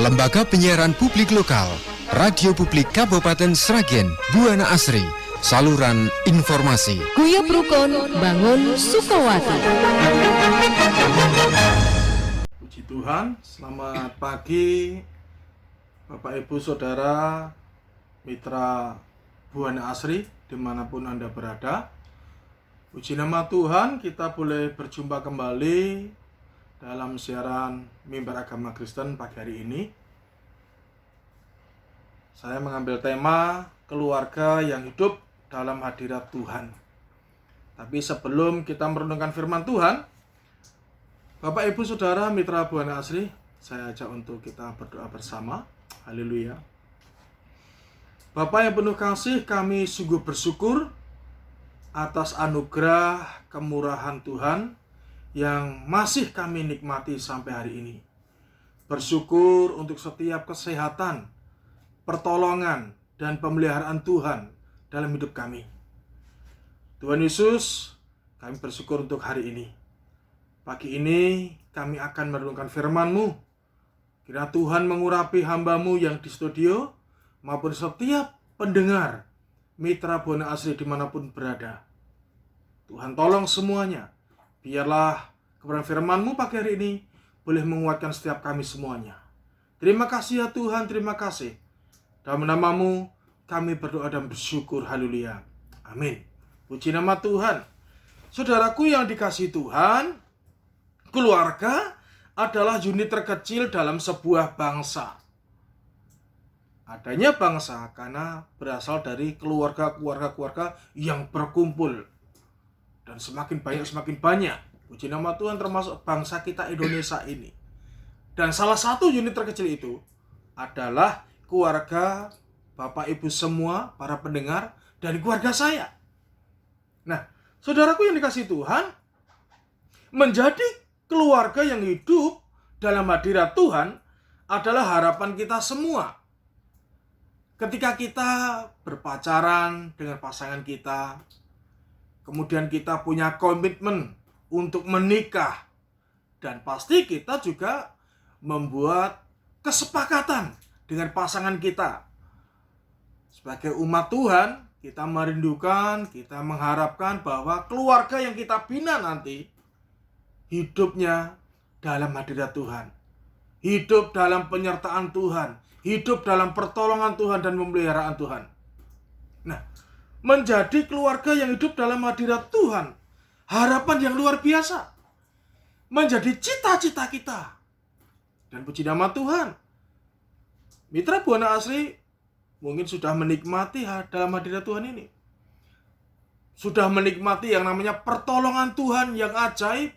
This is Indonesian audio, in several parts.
Lembaga Penyiaran Publik Lokal, Radio Publik Kabupaten Sragen, Buana Asri, saluran informasi. Guyub Rukun, bangun Sukowati. Puji Tuhan, selamat pagi Bapak Ibu Saudara, mitra Buana Asri, dimanapun Anda berada. Puji nama Tuhan, kita boleh berjumpa kembali dalam siaran Mimbar Agama Kristen pagi hari ini. Saya mengambil tema keluarga yang hidup dalam hadirat Tuhan. Tapi sebelum kita merenungkan firman Tuhan, Bapak Ibu Saudara mitra Buana Asri, saya ajak untuk kita berdoa bersama. Haleluya. Bapa yang penuh kasih, kami sungguh bersyukur atas anugerah kemurahan Tuhan yang masih kami nikmati sampai hari ini. Bersyukur untuk setiap kesehatan, pertolongan, dan pemeliharaan Tuhan dalam hidup kami. Tuhan Yesus, kami bersyukur untuk hari ini. Pagi ini kami akan merenungkan firman-Mu. Kiranya Tuhan mengurapi hamba-Mu yang di studio maupun setiap pendengar mitra Buana Asri dimanapun berada. Tuhan tolong semuanya. Biarlah kebenaran firman-Mu pagi hari ini boleh menguatkan setiap kami semuanya. Terima kasih ya Tuhan, terima kasih. Dalam nama-Mu kami berdoa dan bersyukur. Haleluya. Amin. Puji nama Tuhan. Saudaraku yang dikasihi Tuhan, keluarga adalah unit terkecil dalam sebuah bangsa. Adanya bangsa karena berasal dari keluarga-keluarga yang berkumpul. Dan semakin banyak. Puji nama Tuhan, termasuk bangsa kita Indonesia ini. Dan salah satu unit terkecil itu adalah keluarga Bapak Ibu semua, para pendengar, dan keluarga saya. Nah, saudaraku yang dikasihi Tuhan, menjadi keluarga yang hidup dalam hadirat Tuhan adalah harapan kita semua. Ketika kita berpacaran dengan pasangan kita, kemudian kita punya komitmen untuk menikah, dan pasti kita juga membuat kesepakatan dengan pasangan kita. Sebagai umat Tuhan, kita merindukan, kita mengharapkan bahwa keluarga yang kita bina nanti hidupnya dalam hadirat Tuhan, hidup dalam penyertaan Tuhan, hidup dalam pertolongan Tuhan dan pemeliharaan Tuhan. Nah, menjadi keluarga yang hidup dalam hadirat Tuhan, harapan yang luar biasa, menjadi cita-cita kita. Dan puji nama Tuhan, mitra Buana Asri mungkin sudah menikmati dalam hadirat Tuhan ini. Sudah menikmati yang namanya pertolongan Tuhan yang ajaib,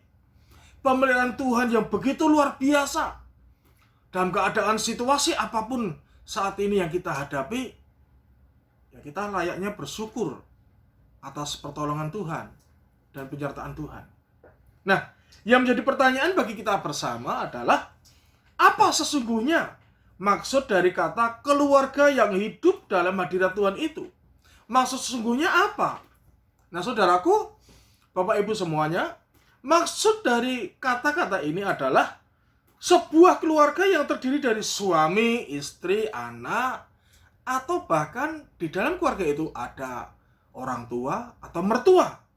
pemeliharaan Tuhan yang begitu luar biasa. Dalam keadaan situasi apapun saat ini yang kita hadapi, ya kita layaknya bersyukur atas pertolongan Tuhan dan penyertaan Tuhan. Nah, yang menjadi pertanyaan bagi kita bersama adalah, apa sesungguhnya maksud dari kata keluarga yang hidup dalam hadirat Tuhan itu? Maksud sesungguhnya apa? Nah, saudaraku, Bapak Ibu semuanya, maksud dari kata-kata ini adalah sebuah keluarga yang terdiri dari suami, istri, anak, atau bahkan di dalam keluarga itu ada orang tua atau mertua.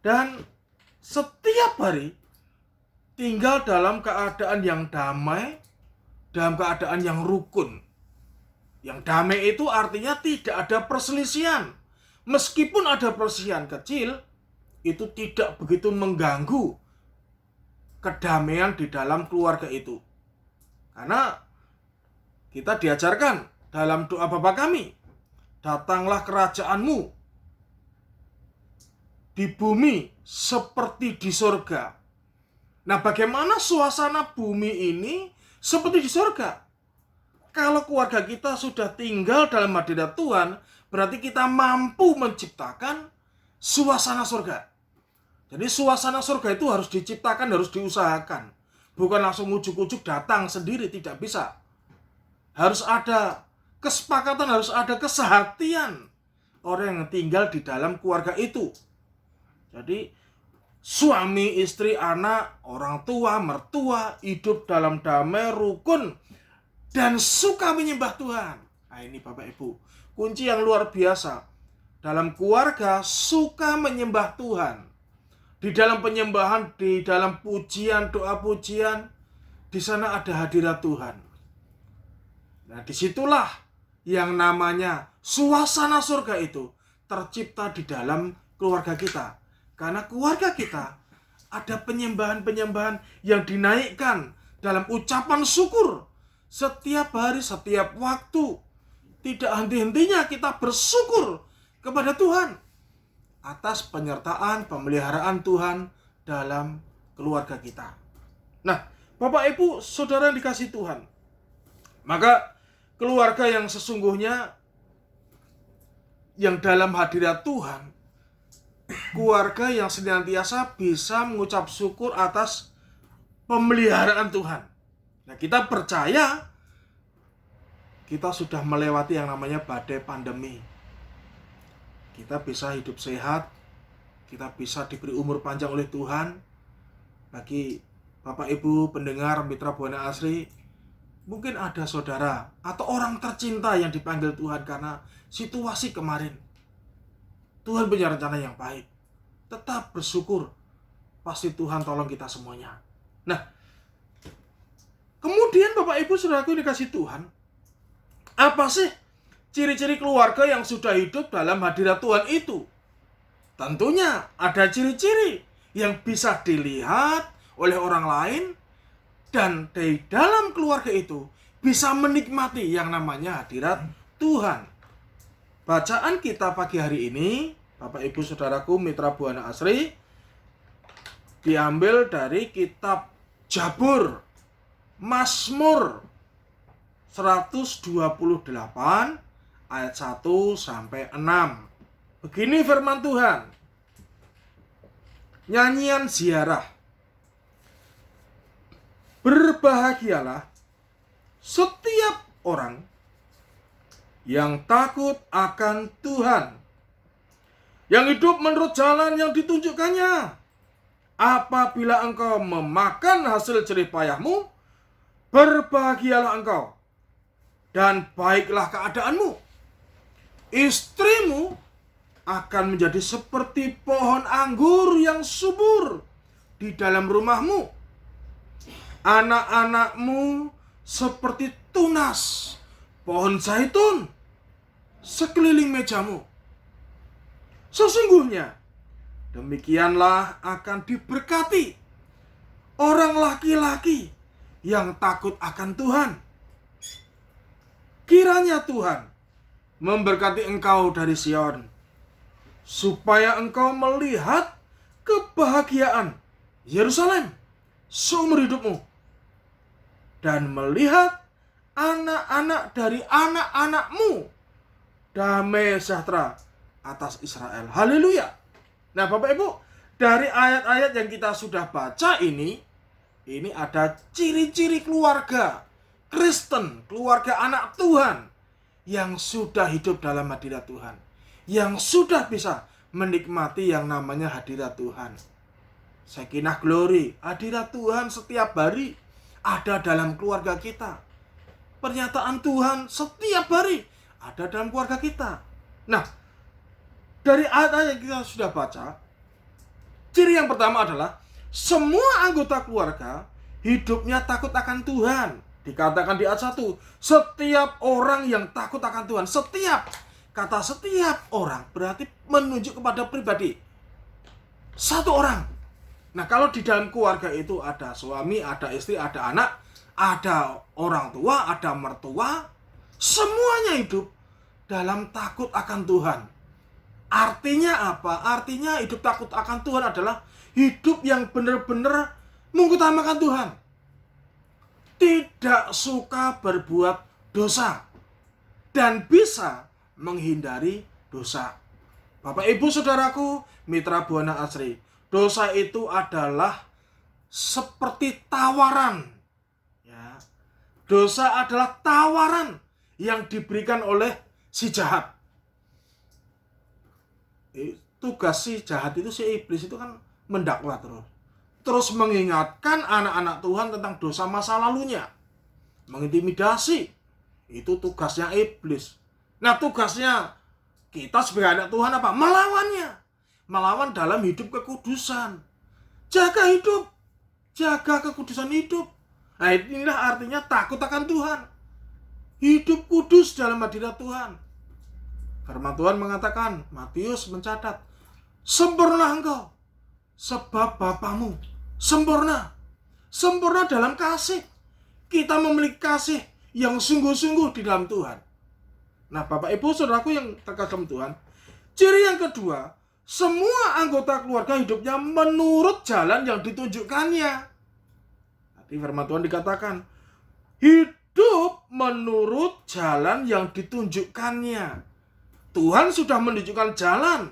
Dan setiap hari tinggal dalam keadaan yang damai, dalam keadaan yang rukun. Yang damai itu artinya tidak ada perselisihan. Meskipun ada perselisihan kecil, itu tidak begitu mengganggu kedamaian di dalam keluarga itu. Karena kita diajarkan dalam doa Bapa kami, datanglah kerajaan-Mu di bumi seperti di sorga. Nah, bagaimana suasana bumi ini seperti di sorga? Kalau keluarga kita sudah tinggal dalam hadirat Tuhan, berarti kita mampu menciptakan suasana sorga. Jadi suasana surga itu harus diciptakan, harus diusahakan. Bukan langsung ujuk-ujuk datang sendiri, tidak bisa. Harus ada kesepakatan, harus ada kesehatian orang yang tinggal di dalam keluarga itu. Jadi suami, istri, anak, orang tua, mertua hidup dalam damai, rukun, dan suka menyembah Tuhan. Nah ini Bapak Ibu, kunci yang luar biasa. Dalam keluarga suka menyembah Tuhan. Di dalam penyembahan, di dalam pujian, doa pujian, di sana ada hadirat Tuhan. Nah disitulah yang namanya suasana surga itu tercipta di dalam keluarga kita. Karena keluarga kita ada penyembahan-penyembahan yang dinaikkan dalam ucapan syukur. Setiap hari, setiap waktu, tidak henti-hentinya kita bersyukur kepada Tuhan atas penyertaan, pemeliharaan Tuhan dalam keluarga kita. Nah, Bapak Ibu, saudara yang dikasihi Tuhan, maka keluarga yang sesungguhnya, yang dalam hadirat Tuhan, keluarga yang senantiasa bisa mengucap syukur atas pemeliharaan Tuhan. Nah, kita percaya kita sudah melewati yang namanya badai pandemi. Kita bisa hidup sehat, kita bisa diberi umur panjang oleh Tuhan. Bagi Bapak Ibu pendengar Mitra Buana Asri, mungkin ada saudara atau orang tercinta yang dipanggil Tuhan karena situasi kemarin. Tuhan punya rencana yang baik. Tetap bersyukur, pasti Tuhan tolong kita semuanya. Nah, kemudian Bapak Ibu saudaraku dikasih Tuhan, apa sih ciri-ciri keluarga yang sudah hidup dalam hadirat Tuhan itu? Tentunya ada ciri-ciri yang bisa dilihat oleh orang lain dan di dalam keluarga itu bisa menikmati yang namanya hadirat Tuhan. Bacaan kita pagi hari ini, Bapak Ibu Saudaraku Mitra Buana Asri, diambil dari kitab Jabur, Mazmur 128 ayat 1 sampai 6. Begini firman Tuhan. Nyanyian ziarah. Berbahagialah setiap orang yang takut akan Tuhan, yang hidup menurut jalan yang ditunjukkannya. Apabila engkau memakan hasil jerih payahmu, berbahagialah engkau, dan baiklah keadaanmu. Istrimu akan menjadi seperti pohon anggur yang subur di dalam rumahmu. Anak-anakmu seperti tunas pohon zaitun sekeliling mejamu. Sesungguhnya demikianlah akan diberkati orang laki-laki yang takut akan Tuhan. Kiranya Tuhan memberkati engkau dari Sion, supaya engkau melihat kebahagiaan Yerusalem seumur hidupmu, dan melihat anak-anak dari anak-anakmu damai sejahtera atas Israel. Haleluya. Nah Bapak Ibu, dari ayat-ayat yang kita sudah baca ini ada ciri-ciri keluarga Kristen, keluarga anak Tuhan yang sudah hidup dalam hadirat Tuhan, yang sudah bisa menikmati yang namanya hadirat Tuhan. Sakinah glory, hadirat Tuhan setiap hari ada dalam keluarga kita. Pernyataan Tuhan setiap hari ada dalam keluarga kita. Nah, dari ayat-ayat yang kita sudah baca, ciri yang pertama adalah semua anggota keluarga hidupnya takut akan Tuhan. Dikatakan di ayat 1, setiap orang yang takut akan Tuhan. Setiap, kata setiap orang berarti menunjuk kepada pribadi. Satu orang. Nah kalau di dalam keluarga itu ada suami, ada istri, ada anak, ada orang tua, ada mertua, semuanya hidup dalam takut akan Tuhan. Artinya apa? Artinya hidup takut akan Tuhan adalah hidup yang benar-benar mengutamakan Tuhan. Tidak suka berbuat dosa dan bisa menghindari dosa. Bapak Ibu Saudaraku, Mitra Buana Asri, dosa itu adalah seperti tawaran. Ya. Dosa adalah tawaran yang diberikan oleh si jahat. Tugas si jahat itu, si iblis itu kan mendakwa terus mengingatkan anak-anak Tuhan tentang dosa masa lalunya. mengintimidasi. Itu tugasnya iblis. Nah, tugasnya kita sebagai anak Tuhan apa? Melawannya. Melawan dalam hidup kekudusan. Jaga hidup. Jaga kekudusan hidup. Nah, inilah artinya takut akan Tuhan. Hidup kudus dalam hadirat Tuhan. Firman Tuhan mengatakan, Matius mencatat, sempurna engkau, sebab Bapamu sempurna. Sempurna dalam kasih. Kita memiliki kasih yang sungguh-sungguh di dalam Tuhan. Nah, Bapak Ibu Saudaraku yang terkasih dalam Tuhan, ciri yang kedua, semua anggota keluarga hidupnya menurut jalan yang ditunjukkannya. Di firman Tuhan dikatakan, hidup menurut jalan yang ditunjukkannya. Tuhan sudah menunjukkan jalan.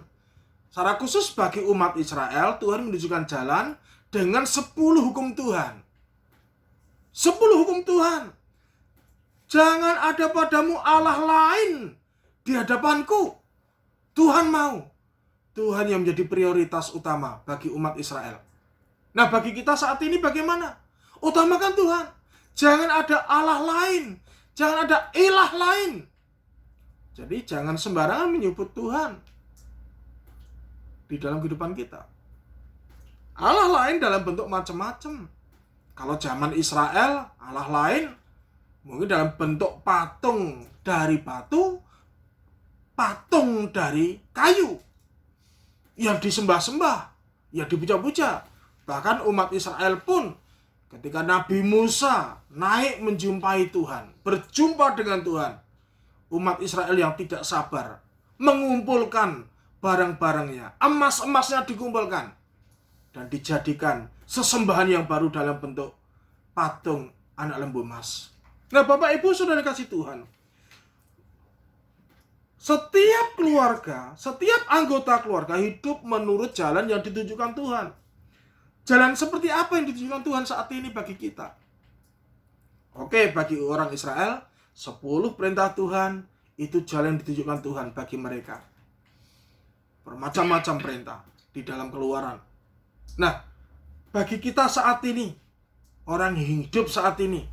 Secara khusus bagi umat Israel, Tuhan menunjukkan jalan dengan 10 hukum Tuhan. 10 hukum Tuhan. Jangan ada padamu Allah lain di hadapanku. Tuhan mau. Tuhan yang menjadi prioritas utama bagi umat Israel. Nah, bagi kita saat ini bagaimana? Utamakan Tuhan. Jangan ada Allah lain. Jangan ada ilah lain. Jadi jangan sembarangan menyebut Tuhan di dalam kehidupan kita. Allah lain dalam bentuk macam-macam. Kalau zaman Israel, Allah lain mungkin dalam bentuk patung dari batu, patung dari kayu, yang disembah-sembah, yang dipuja-puja. Bahkan umat Israel pun ketika Nabi Musa naik menjumpai Tuhan, berjumpa dengan Tuhan, umat Israel yang tidak sabar mengumpulkan barang-barangnya, emas-emasnya dikumpulkan dan dijadikan sesembahan yang baru dalam bentuk patung anak lembu emas. Nah, Bapak Ibu Saudara kasih Tuhan, setiap keluarga, setiap anggota keluarga hidup menurut jalan yang ditunjukkan Tuhan. Jalan seperti apa yang ditunjukkan Tuhan saat ini bagi kita? Oke, bagi orang Israel, 10 perintah Tuhan itu jalan yang ditunjukkan Tuhan bagi mereka. Bermacam-macam perintah di dalam Keluaran. Nah, bagi kita saat ini, orang hidup saat ini,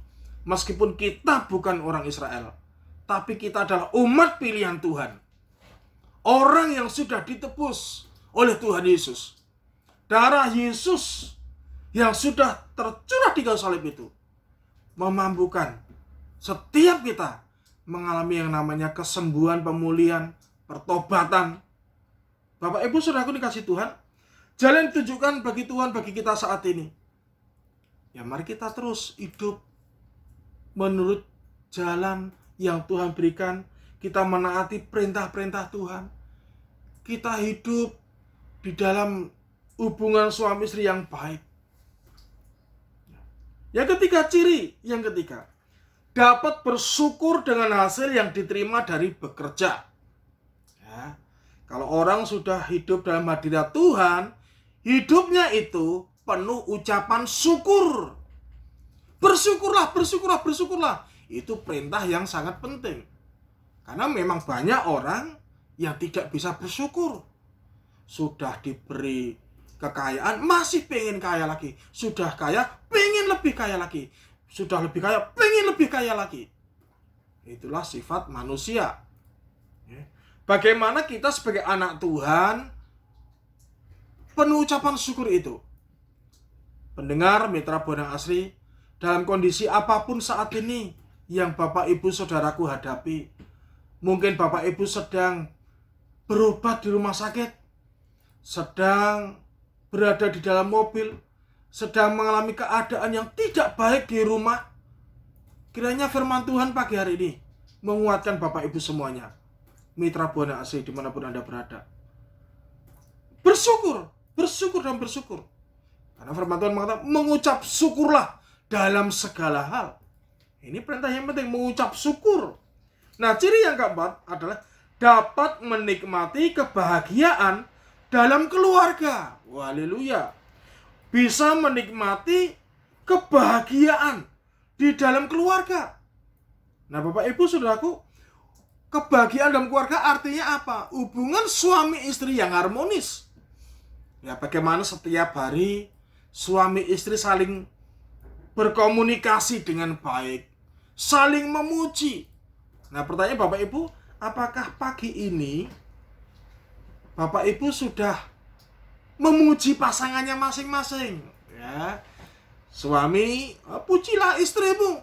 meskipun kita bukan orang Israel, tapi kita adalah umat pilihan Tuhan. Orang yang sudah ditebus oleh Tuhan Yesus. Darah Yesus yang sudah tercurah di kayu salib itu memampukan setiap kita mengalami yang namanya kesembuhan, pemulihan, pertobatan. Bapak Ibu Saudaraku dikasih Tuhan, jalan ditunjukkan bagi Tuhan bagi kita saat ini. Ya, mari kita terus hidup menurut jalan yang Tuhan berikan. Kita menaati perintah-perintah Tuhan. Kita hidup di dalam hubungan suami istri yang baik. Yang ketiga, ciri yang ketiga, dapat bersyukur dengan hasil yang diterima dari bekerja. Ya, kalau orang sudah hidup dalam hadirat Tuhan, hidupnya itu penuh ucapan syukur. Bersyukurlah, bersyukurlah, bersyukurlah. Itu perintah yang sangat penting. Karena memang banyak orang yang tidak bisa bersyukur. Sudah diberi kekayaan, masih pengen kaya lagi. Sudah kaya, pengen lebih kaya lagi. Sudah lebih kaya, pengen lebih kaya lagi. Itulah sifat manusia. Bagaimana kita sebagai anak Tuhan penuh ucapan syukur itu? Pendengar Mitra Buana Asri, dalam kondisi apapun saat ini yang Bapak Ibu Saudaraku hadapi, mungkin Bapak Ibu sedang berobat di rumah sakit, sedang berada di dalam mobil, sedang mengalami keadaan yang tidak baik di rumah. Kiranya firman Tuhan pagi hari ini menguatkan Bapak Ibu semuanya, Mitra Buana Asri dimanapun Anda berada. Bersyukur, bersyukur dan bersyukur. Karena firman Tuhan mengatakan, mengucap syukurlah dalam segala hal. Ini perintah yang penting, mengucap syukur. Nah, ciri yang keempat adalah dapat menikmati kebahagiaan dalam keluarga. Haleluya. Bisa menikmati kebahagiaan di dalam keluarga. Nah, Bapak Ibu Saudaraku, kebahagiaan dalam keluarga artinya apa? Hubungan suami istri yang harmonis. Ya, bagaimana setiap hari suami istri saling berkomunikasi dengan baik, saling memuji. Nah, pertanyaan Bapak Ibu, apakah pagi ini Bapak Ibu sudah memuji pasangannya masing-masing? Ya. Suami, pujilah istrimu.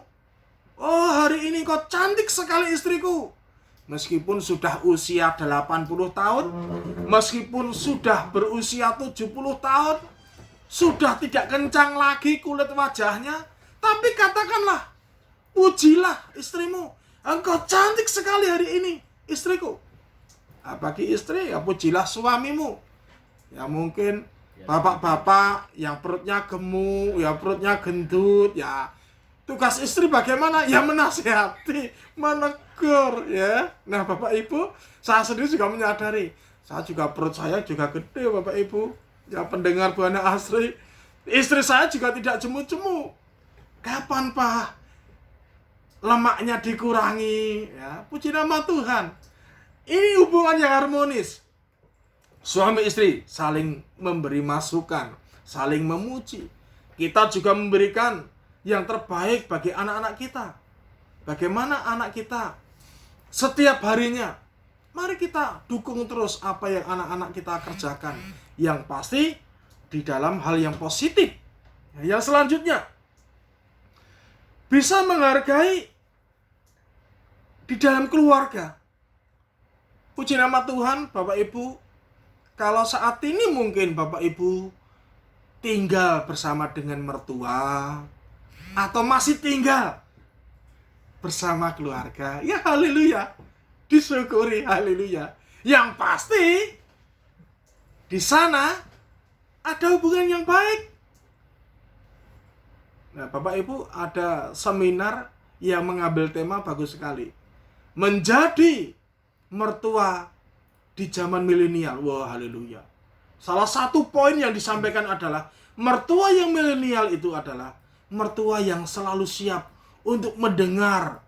Oh, hari ini kau cantik sekali istriku. Meskipun sudah usia 80 tahun, meskipun sudah berusia 70 tahun, sudah tidak kencang lagi kulit wajahnya, tapi katakanlah, pujilah istrimu. Engkau cantik sekali hari ini, istriku. Bagi istri, ya pujilah suamimu. Ya mungkin bapak-bapak yang perutnya gemuk, ya perutnya gendut, ya tugas istri bagaimana? Ya menasihati, menegur, ya. Nah, Bapak Ibu, saya sendiri juga menyadari, saya juga perut saya juga gede, Bapak Ibu. Ya, pendengar Buana Asri, istri saya juga tidak jemu-jemu. Kapan, Pak? Lemaknya dikurangi, ya. Puji nama Tuhan. Ini hubungan yang harmonis. Suami istri saling memberi masukan, saling memuji. Kita juga memberikan yang terbaik bagi anak-anak kita. Bagaimana anak kita setiap harinya? Mari kita dukung terus apa yang anak-anak kita kerjakan. Yang pasti di dalam hal yang positif. Yang selanjutnya, bisa menghargai di dalam keluarga. Puji nama Tuhan, Bapak Ibu. Kalau saat ini mungkin Bapak Ibu tinggal bersama dengan mertua, atau masih tinggal bersama keluarga, ya haleluya, disyukuri, haleluya. Yang pasti di sana ada hubungan yang baik. Nah, Bapak Ibu, ada seminar yang mengambil tema bagus sekali, menjadi mertua di zaman milenial. Wah, haleluya. Salah satu poin yang disampaikan adalah mertua yang milenial itu adalah mertua yang selalu siap untuk mendengar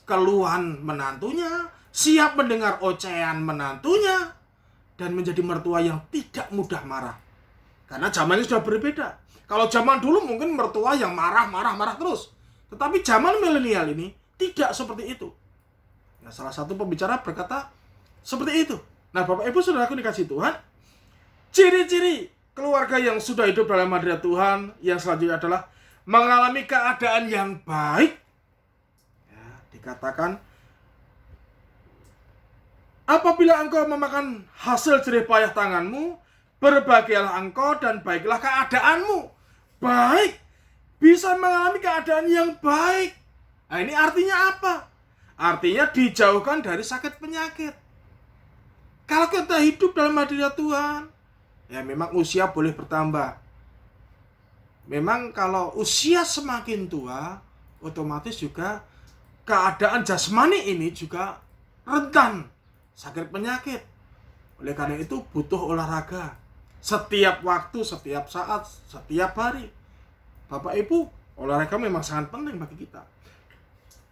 keluhan menantunya, siap mendengar ocehan menantunya, dan menjadi mertua yang tidak mudah marah. Karena zamannya sudah berbeda. Kalau zaman dulu mungkin mertua yang marah terus. Tetapi zaman milenial ini tidak seperti itu. Nah, salah satu pembicara berkata seperti itu. Nah, Bapak Ibu saudaraku dikasih Tuhan, ciri-ciri keluarga yang sudah hidup dalam hadirat Tuhan yang selanjutnya adalah mengalami keadaan yang baik. Ya, dikatakan, apabila engkau memakan hasil jerih payah tanganmu, berbahagialah engkau dan baiklah keadaanmu. Baik, bisa mengalami keadaan yang baik. Nah, ini artinya apa? Artinya dijauhkan dari sakit penyakit. Kalau kita hidup dalam hadirat Tuhan, ya memang usia boleh bertambah. Memang kalau usia semakin tua, otomatis juga keadaan jasmani ini juga rentan sakit penyakit. Oleh karena itu butuh olahraga. Setiap waktu, setiap saat, setiap hari. Bapak Ibu, olahraga memang sangat penting bagi kita.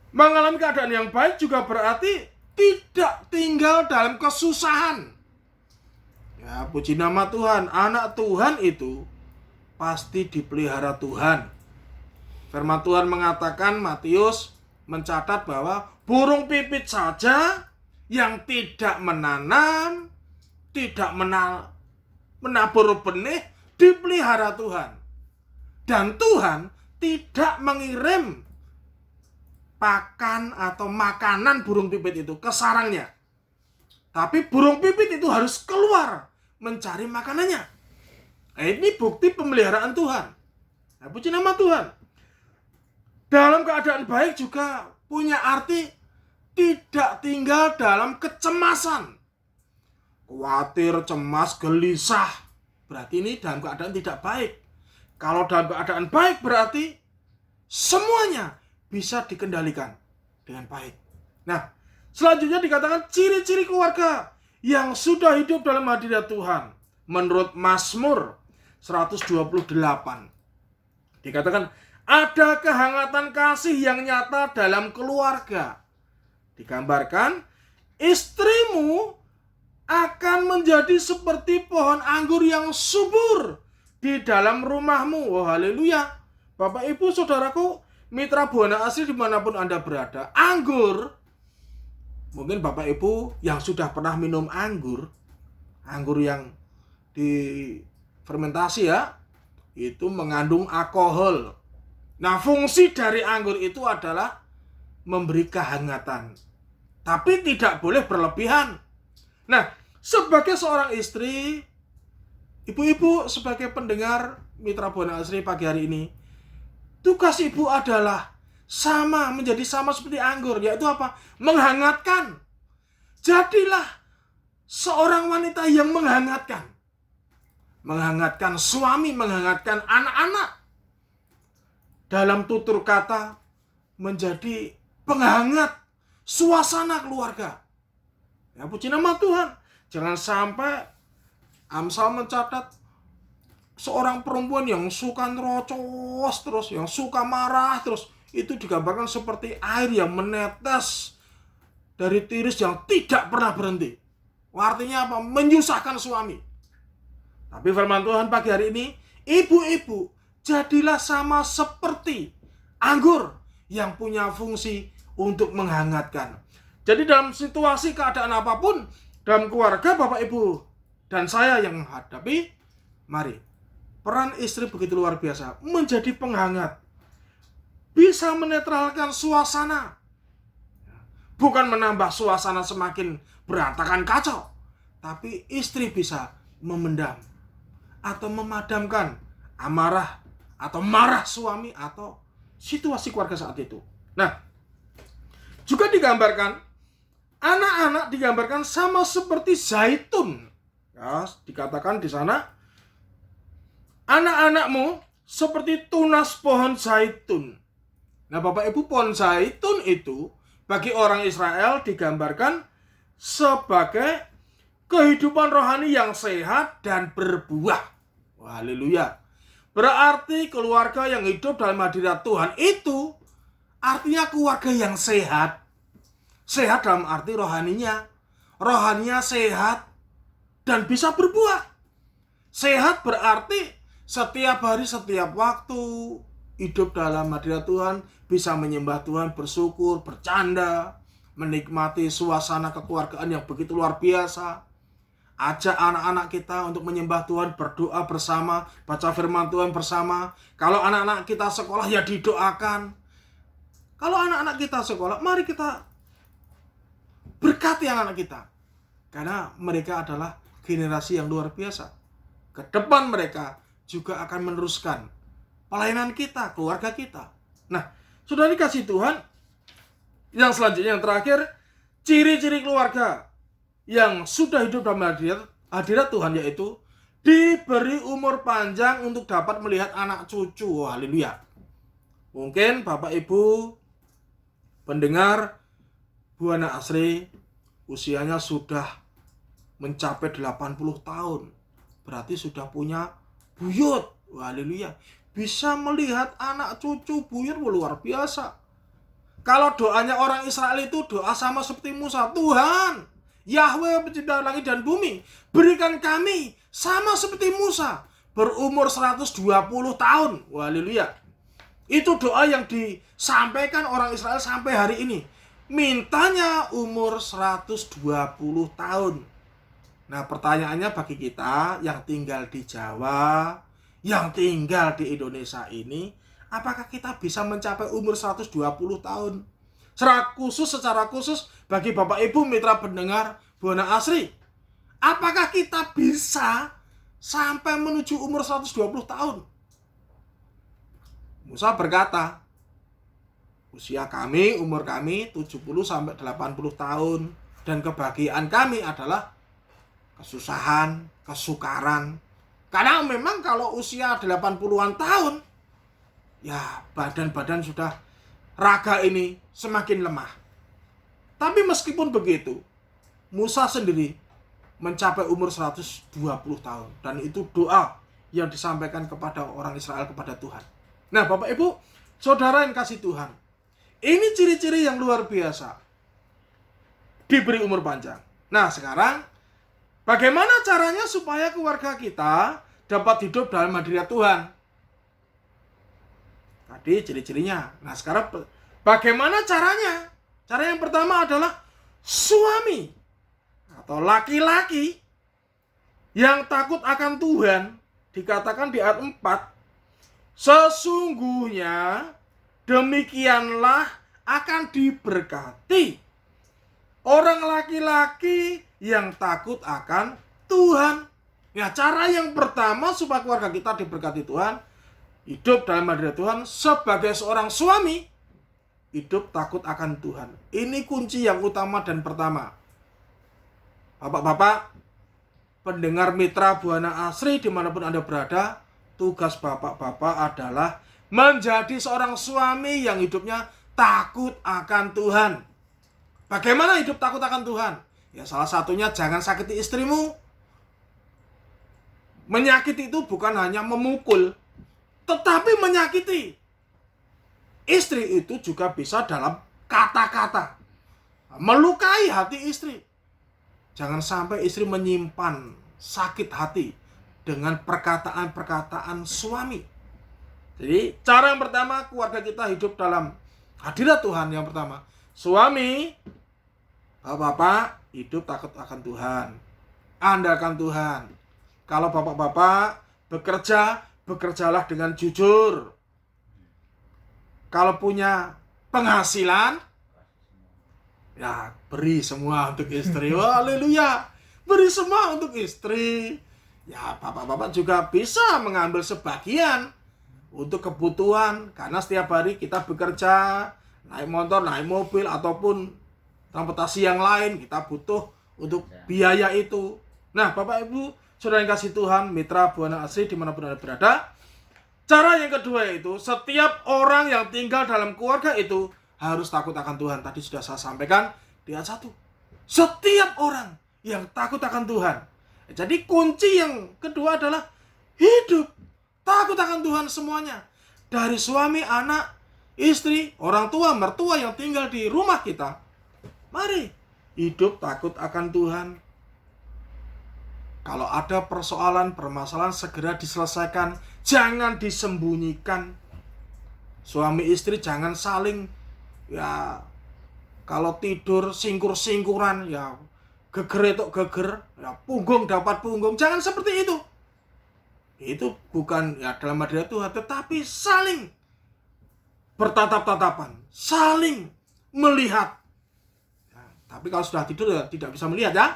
Mengalami keadaan yang baik juga berarti tidak tinggal dalam kesusahan. Ya, puji nama Tuhan. Anak Tuhan itu pasti dipelihara Tuhan. Firman Tuhan mengatakan, Matius mencatat bahwa burung pipit saja yang tidak menanam, tidak menabur benih, dipelihara Tuhan. Dan Tuhan tidak mengirim pakan atau makanan burung pipit itu ke sarangnya. Tapi burung pipit itu harus keluar mencari makanannya. Nah, ini bukti pemeliharaan Tuhan. Nah, puji nama Tuhan. Dalam keadaan baik juga punya arti tidak tinggal dalam kecemasan. Khawatir, cemas, gelisah. Berarti ini dalam keadaan tidak baik. Kalau dalam keadaan baik berarti semuanya bisa dikendalikan dengan baik. Nah, selanjutnya dikatakan ciri-ciri keluarga yang sudah hidup dalam hadirat Tuhan. Menurut Mazmur 128 dikatakan ada kehangatan kasih yang nyata dalam keluarga. Digambarkan istrimu akan menjadi seperti pohon anggur yang subur di dalam rumahmu. Oh haleluya. Bapak Ibu saudaraku, mitra Buana Asri dimanapun Anda berada, anggur, mungkin Bapak Ibu yang sudah pernah minum anggur yang difermentasi ya, itu mengandung alkohol. Nah, fungsi dari anggur itu adalah memberi kehangatan, tapi tidak boleh berlebihan. Nah, sebagai seorang istri, ibu-ibu sebagai pendengar Mitra Buana Asri pagi hari ini, tugas ibu adalah menjadi sama seperti anggur, yaitu apa? Menghangatkan. Jadilah seorang wanita yang menghangatkan. Menghangatkan suami, menghangatkan anak-anak. Dalam tutur kata, menjadi penghangat suasana keluarga. Ya, puji nama Tuhan. Jangan sampai Amsal mencatat seorang perempuan yang suka nerocos terus, yang suka marah terus, itu digambarkan seperti air yang menetes dari tiris yang tidak pernah berhenti. Artinya apa? Menyusahkan suami. Tapi firman Tuhan pagi hari ini, ibu-ibu, jadilah sama seperti anggur yang punya fungsi untuk menghangatkan. Jadi dalam situasi keadaan apapun, dalam keluarga Bapak Ibu dan saya yang menghadapi, mari, peran istri begitu luar biasa, menjadi penghangat. Bisa menetralkan suasana. Bukan menambah suasana semakin berantakan kacau. Tapi istri bisa memendam atau memadamkan amarah atau marah suami atau situasi keluarga saat itu. Nah, juga digambarkan, anak-anak digambarkan sama seperti zaitun. Ya, dikatakan di sana, anak-anakmu seperti tunas pohon zaitun. Nah, Bapak Ibu, pohon zaitun itu bagi orang Israel digambarkan sebagai kehidupan rohani yang sehat dan berbuah. Wah, haleluya. Berarti keluarga yang hidup dalam hadirat Tuhan itu artinya keluarga yang sehat. Sehat dalam arti rohaninya. Rohaninya sehat dan bisa berbuah. Sehat berarti setiap hari, setiap waktu hidup dalam hadirat Tuhan, bisa menyembah Tuhan, bersyukur, bercanda, menikmati suasana kekeluargaan yang begitu luar biasa. Ajak anak-anak kita untuk menyembah Tuhan, berdoa bersama, baca firman Tuhan bersama. Kalau anak-anak kita sekolah, ya didoakan. Kalau anak-anak kita sekolah, mari kita berkati anak-anak kita. Karena mereka adalah generasi yang luar biasa. Ke depan mereka juga akan meneruskan pelayanan kita, keluarga kita. Nah, sudah dikasih Tuhan, yang selanjutnya, yang terakhir, ciri-ciri keluarga yang sudah hidup dalam hadirat Tuhan, yaitu diberi umur panjang untuk dapat melihat anak cucu. Haleluya. Mungkin Bapak Ibu pendengar Buana Asri usianya sudah mencapai 80 tahun. Berarti sudah punya buyut. Haleluya. Bisa melihat anak cucu buyut, luar biasa. Kalau doanya orang Israel itu doa sama seperti Musa. Tuhan, Yahweh pencipta langit dan bumi, berikan kami sama seperti Musa, berumur 120 tahun. Haleluya. Itu doa yang disampaikan orang Israel sampai hari ini. Mintanya umur 120 tahun. Nah, pertanyaannya bagi kita yang tinggal di Jawa, yang tinggal di Indonesia ini, apakah kita bisa mencapai umur 120 tahun? Secara khusus bagi Bapak Ibu mitra pendengar Buana Asri, apakah kita bisa sampai menuju umur 120 tahun? Musa berkata, umur kami 70 sampai 80 tahun, dan kebahagiaan kami adalah kesusahan, kesukaran. Karena memang kalau usia 80-an tahun, ya badan-badan sudah, raga ini semakin lemah. Tapi meskipun begitu, Musa sendiri mencapai umur 120 tahun. Dan itu doa yang disampaikan kepada orang Israel, kepada Tuhan. Nah, Bapak Ibu, saudara yang kasih Tuhan, ini ciri-ciri yang luar biasa. Diberi umur panjang. Nah, sekarang bagaimana caranya supaya keluarga kita dapat hidup dalam hadirat Tuhan? Tadi ciri-cirinya. Nah sekarang bagaimana caranya? Cara yang pertama adalah suami atau laki-laki yang takut akan Tuhan. Dikatakan di ayat 4, sesungguhnya demikianlah akan diberkati orang laki-laki yang takut akan Tuhan. Ya, cara yang pertama supaya keluarga kita diberkati Tuhan, hidup dalam hadirat Tuhan sebagai seorang suami, hidup takut akan Tuhan. Ini kunci yang utama dan pertama. Bapak-bapak, pendengar mitra Buana Asri dimanapun Anda berada, tugas bapak-bapak adalah menjadi seorang suami yang hidupnya takut akan Tuhan. Bagaimana hidup takut akan Tuhan? Ya salah satunya jangan sakiti istrimu. Menyakiti itu bukan hanya memukul, tetapi menyakiti. Istri itu juga bisa dalam kata-kata. Melukai hati istri. Jangan sampai istri menyimpan sakit hati dengan perkataan-perkataan suami. Jadi cara yang pertama, keluarga kita hidup dalam hadirat Tuhan. Yang pertama, suami, bapak-bapak hidup takut akan Tuhan, andalkan Tuhan. Kalau bapak-bapak bekerja, bekerjalah dengan jujur. Kalau punya penghasilan, ya beri semua untuk istri. Wah, haleluya. Beri semua untuk istri. Ya, bapak-bapak juga bisa mengambil sebagian untuk kebutuhan. Karena setiap hari kita bekerja, naik motor, naik mobil, ataupun transportasi yang lain, kita butuh untuk biaya itu. Nah, Bapak Ibu, saudara yang kasih Tuhan, mitra Buana Asri dimanapun Anda berada, cara yang kedua yaitu setiap orang yang tinggal dalam keluarga itu harus takut akan Tuhan. Tadi sudah saya sampaikan di ayat 1. Setiap orang yang takut akan Tuhan. Jadi kunci yang kedua adalah hidup takut akan Tuhan semuanya. Dari suami, anak, istri, orang tua, mertua yang tinggal di rumah kita. Mari hidup takut akan Tuhan. Kalau ada persoalan, permasalahan segera diselesaikan. Jangan disembunyikan. Suami istri jangan saling, ya kalau tidur singkur-singkuran, ya geger itu geger, ya punggung dapat punggung. Jangan seperti itu. Itu bukan ya dalam hadirat Tuhan, tetapi saling bertatap-tatapan, saling melihat. Ya, tapi kalau sudah tidur ya tidak bisa melihat ya.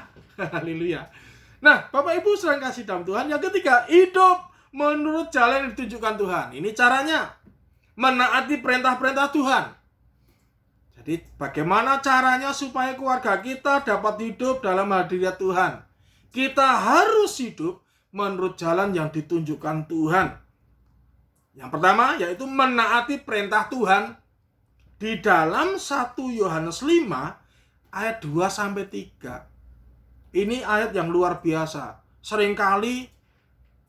Haleluya. Nah, Bapak Ibu saudara kasih dalam Tuhan, yang ketiga, hidup menurut jalan yang ditunjukkan Tuhan. Ini caranya, menaati perintah-perintah Tuhan. Jadi bagaimana caranya supaya keluarga kita dapat hidup dalam hadirat Tuhan? Kita harus hidup menurut jalan yang ditunjukkan Tuhan. Yang pertama yaitu menaati perintah Tuhan. Di dalam 1 Yohanes 5 ayat 2-3. Ini ayat yang luar biasa. Seringkali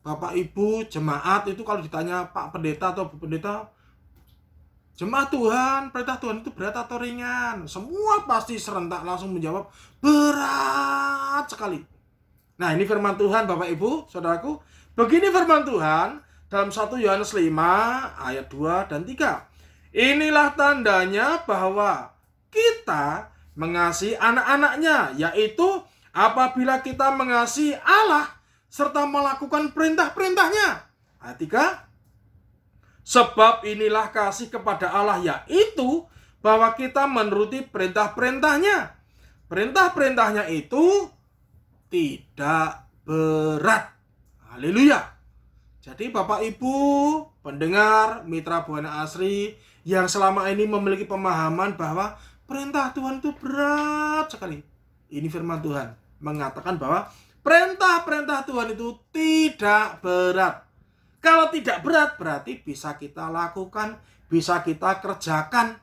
Bapak Ibu jemaat itu kalau ditanya Pak Pendeta atau Bu Pendeta, jemaat Tuhan, perintah Tuhan itu berat atau ringan? Semua pasti serentak langsung menjawab, berat sekali. Nah, ini firman Tuhan Bapak Ibu, saudaraku. Begini firman Tuhan dalam 1 Yohanes 5 ayat 2 dan 3. Inilah tandanya bahwa kita mengasihi anak-anaknya, yaitu apabila kita mengasihi Allah serta melakukan perintah-perintahnya. Ayat 3. Sebab inilah kasih kepada Allah, yaitu bahwa kita menuruti perintah-perintahnya. Perintah-perintahnya itu tidak berat. Haleluya. Jadi Bapak Ibu, pendengar mitra Buana Asri yang selama ini memiliki pemahaman bahwa perintah Tuhan itu berat sekali. Ini firman Tuhan mengatakan bahwa perintah-perintah Tuhan itu tidak berat. Kalau tidak berat berarti bisa kita lakukan, bisa kita kerjakan.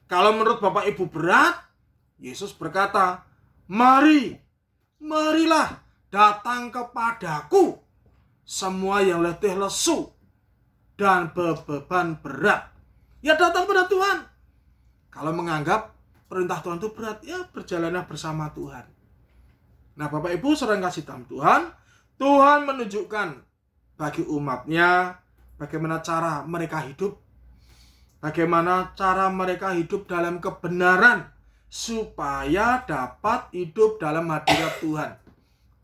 Kalau menurut Bapak Ibu berat, Yesus berkata, marilah datang kepadaku semua yang letih lesu dan beban berat. Ya datang pada Tuhan. Kalau menganggap perintah Tuhan itu berat, ya berjalanlah bersama Tuhan. Nah Bapak Ibu saudara kasih dalam Tuhan, Tuhan menunjukkan bagi umatnya bagaimana cara mereka hidup. bagaimana cara mereka hidup dalam kebenaran supaya dapat hidup dalam hadirat Tuhan.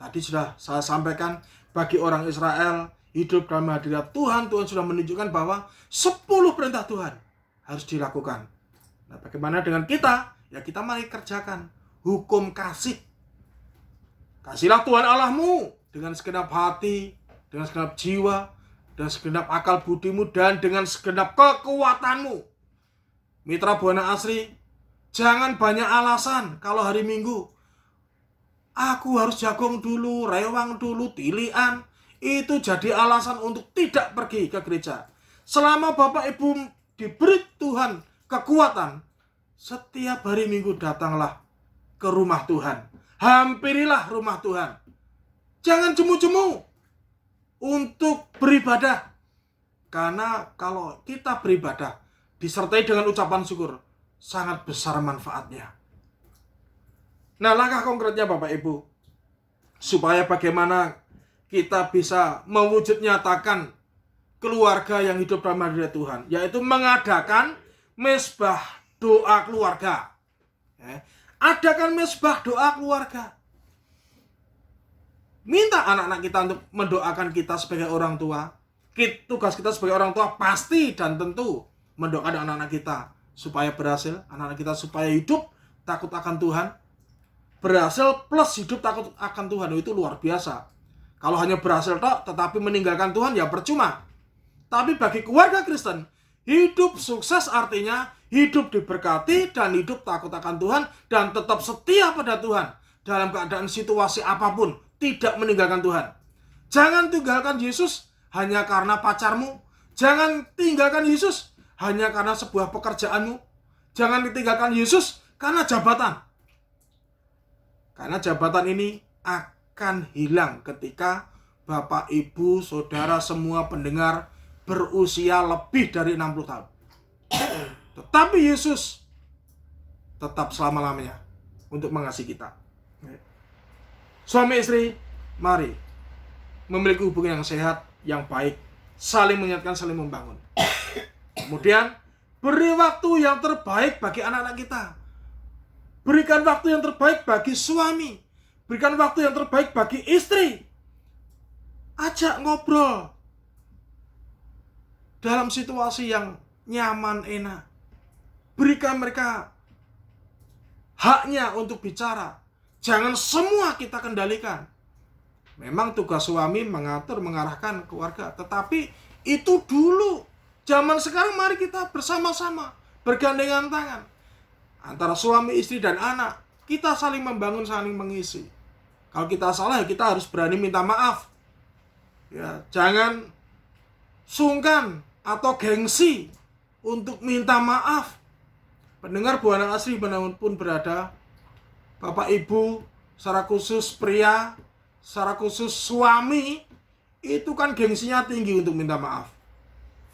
Tadi sudah saya sampaikan, bagi orang Israel hidup dalam hadirat Tuhan, Tuhan sudah menunjukkan bahwa 10 perintah Tuhan harus dilakukan. Nah, bagaimana dengan kita? Ya, kita mari kerjakan hukum kasih. Kasihlah Tuhan Allahmu dengan segenap hati, dengan segenap jiwa, dan segenap akal budimu, dan dengan segenap kekuatanmu. Mitra Buana Asri, jangan banyak alasan kalau hari Minggu. Aku harus jagung dulu, rewang dulu, tilian. Itu jadi alasan untuk tidak pergi ke gereja. Selama Bapak Ibu diberi Tuhan kekuatan, setiap hari Minggu datanglah ke rumah Tuhan. Hampirilah rumah Tuhan. Jangan jemu-jemu untuk beribadah. Karena kalau kita beribadah disertai dengan ucapan syukur, sangat besar manfaatnya. Nah, langkah konkretnya Bapak Ibu, supaya bagaimana kita bisa mewujud nyatakan keluarga yang hidup dalam hadirat Tuhan, yaitu mengadakan mezbah doa keluarga. Adakan mezbah doa keluarga. Minta anak-anak kita untuk mendoakan kita sebagai orang tua. Tugas kita sebagai orang tua pasti dan tentu mendoakan anak-anak kita supaya berhasil, anak-anak kita supaya hidup takut akan Tuhan. Berhasil plus hidup takut akan Tuhan, itu luar biasa. Kalau hanya berhasil tok tetapi meninggalkan Tuhan, ya percuma. Tapi bagi keluarga Kristen, hidup sukses artinya hidup diberkati dan hidup takut akan Tuhan dan tetap setia pada Tuhan dalam keadaan situasi apapun, tidak meninggalkan Tuhan. Jangan tinggalkan Yesus hanya karena pacarmu. Jangan tinggalkan Yesus hanya karena sebuah pekerjaanmu. Jangan tinggalkan Yesus karena jabatan. Karena jabatan ini akan hilang ketika Bapak, Ibu, Saudara, semua pendengar berusia lebih dari 60 tahun. Tetapi Yesus tetap selama-lamanya untuk mengasihi kita. Suami istri, mari memiliki hubungan yang sehat, yang baik, saling mengingatkan, saling membangun. Kemudian, beri waktu yang terbaik bagi anak-anak kita. Berikan waktu yang terbaik bagi suami. Berikan waktu yang terbaik bagi istri. Ajak ngobrol dalam situasi yang nyaman, enak. Berikan mereka haknya untuk bicara. Jangan semua kita kendalikan. Memang tugas suami mengatur, mengarahkan keluarga. Tetapi itu dulu. Zaman sekarang mari kita bersama-sama, bergandengan tangan. Antara suami, istri, dan anak. Kita saling membangun, saling mengisi. Kalau kita salah, ya kita harus berani minta maaf. Ya, jangan sungkan atau gengsi untuk minta maaf. Pendengar Buana Asri pun berada, Bapak Ibu, secara khusus pria, secara khusus suami, itu kan gengsinya tinggi untuk minta maaf.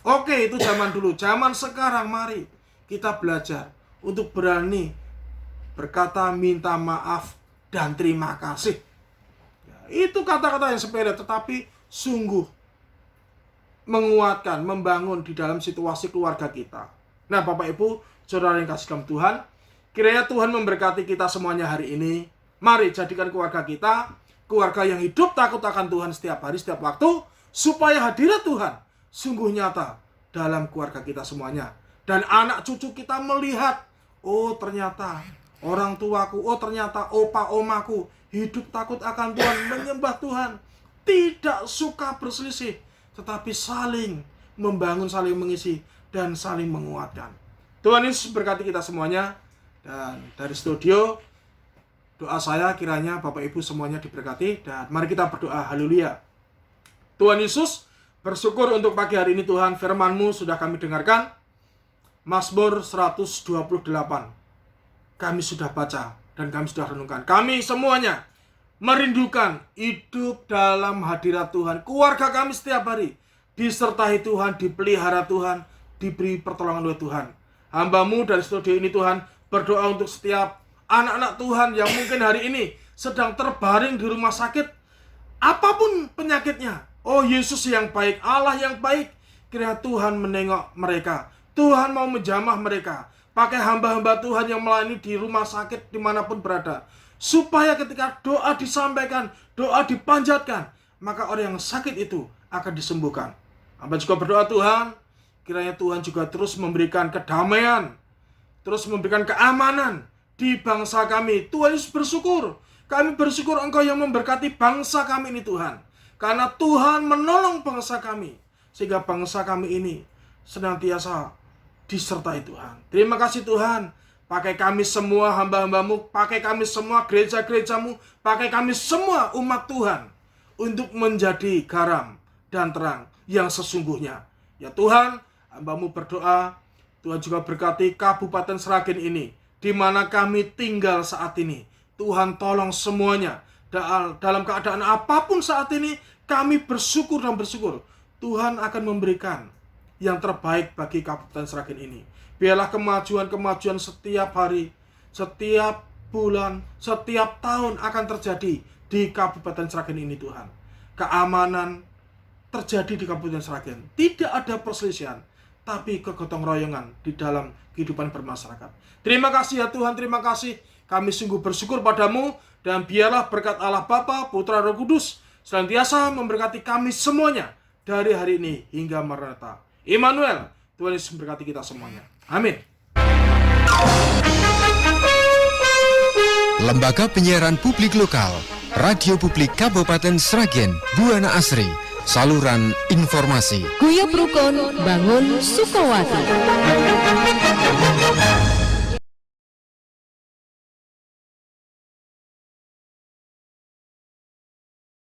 Oke, itu zaman dulu. Zaman sekarang mari kita belajar untuk berani berkata minta maaf dan terima kasih. Ya, itu kata-kata yang sepele tetapi sungguh menguatkan, membangun di dalam situasi keluarga kita. Nah, Bapak Ibu, Saudara yang kasih dalam Tuhan, kiranya Tuhan memberkati kita semuanya hari ini. Mari jadikan keluarga kita keluarga yang hidup takut akan Tuhan setiap hari, setiap waktu, supaya hadirat Tuhan sungguh nyata dalam keluarga kita semuanya. Dan anak cucu kita melihat, oh ternyata orang tuaku, oh ternyata opa omaku hidup takut akan Tuhan, menyembah Tuhan, tidak suka berselisih, tetapi saling membangun, saling mengisi, dan saling menguatkan. Tuhan Yesus berkati kita semuanya. Dan dari studio, doa saya kiranya Bapak Ibu semuanya diberkati. Dan mari kita berdoa, haleluya. Tuhan Yesus, bersyukur untuk pagi hari ini Tuhan, firman-Mu sudah kami dengarkan. Mazmur 128 kami sudah baca dan kami sudah renungkan. Kami semuanya merindukan hidup dalam hadirat Tuhan. Keluarga kami setiap hari disertai Tuhan, dipelihara Tuhan, diberi pertolongan oleh Tuhan. Hamba-Mu dari studio ini Tuhan, berdoa untuk setiap anak-anak Tuhan yang mungkin hari ini sedang terbaring di rumah sakit, apapun penyakitnya. Oh Yesus yang baik, Allah yang baik, kiranya Tuhan menengok mereka, Tuhan mau menjamah mereka. Pakai hamba-hamba Tuhan yang melayani di rumah sakit dimanapun berada. Supaya ketika doa disampaikan, doa dipanjatkan, maka orang yang sakit itu akan disembuhkan. Hamba juga berdoa, Tuhan, kiranya Tuhan juga terus memberikan kedamaian, terus memberikan keamanan di bangsa kami. Tuhan Yesus bersyukur. Kami bersyukur Engkau yang memberkati bangsa kami ini, Tuhan. Karena Tuhan menolong bangsa kami. Sehingga bangsa kami ini senantiasa disertai Tuhan. Terima kasih Tuhan. Pakai kami semua hamba-hambamu, pakai kami semua gereja-gerejamu, pakai kami semua umat Tuhan untuk menjadi garam dan terang yang sesungguhnya. Ya Tuhan, hambamu berdoa, Tuhan juga berkati Kabupaten Sragen ini, di mana kami tinggal saat ini. Tuhan tolong semuanya. Dalam keadaan apapun saat ini, kami bersyukur dan bersyukur. Tuhan akan memberikan yang terbaik bagi Kabupaten Sragen ini. Biarlah kemajuan-kemajuan setiap hari, setiap bulan, setiap tahun akan terjadi di Kabupaten Sragen ini, Tuhan. Keamanan terjadi di Kabupaten Sragen. Tidak ada perselisihan, tapi kegotong royongan di dalam kehidupan bermasyarakat. Terima kasih ya Tuhan, terima kasih. Kami sungguh bersyukur padamu, dan biarlah berkat Allah Bapa, Putra, Roh Kudus senantiasa memberkati kami semuanya dari hari ini hingga Maranatha. Immanuel, Tuhan Yesus memberkati kita semuanya. Amin. Lembaga Penyiaran Publik Lokal, Radio Publik Kabupaten Sragen, Buana Asri, saluran informasi. Guyub Rukun Bangun Sukowati.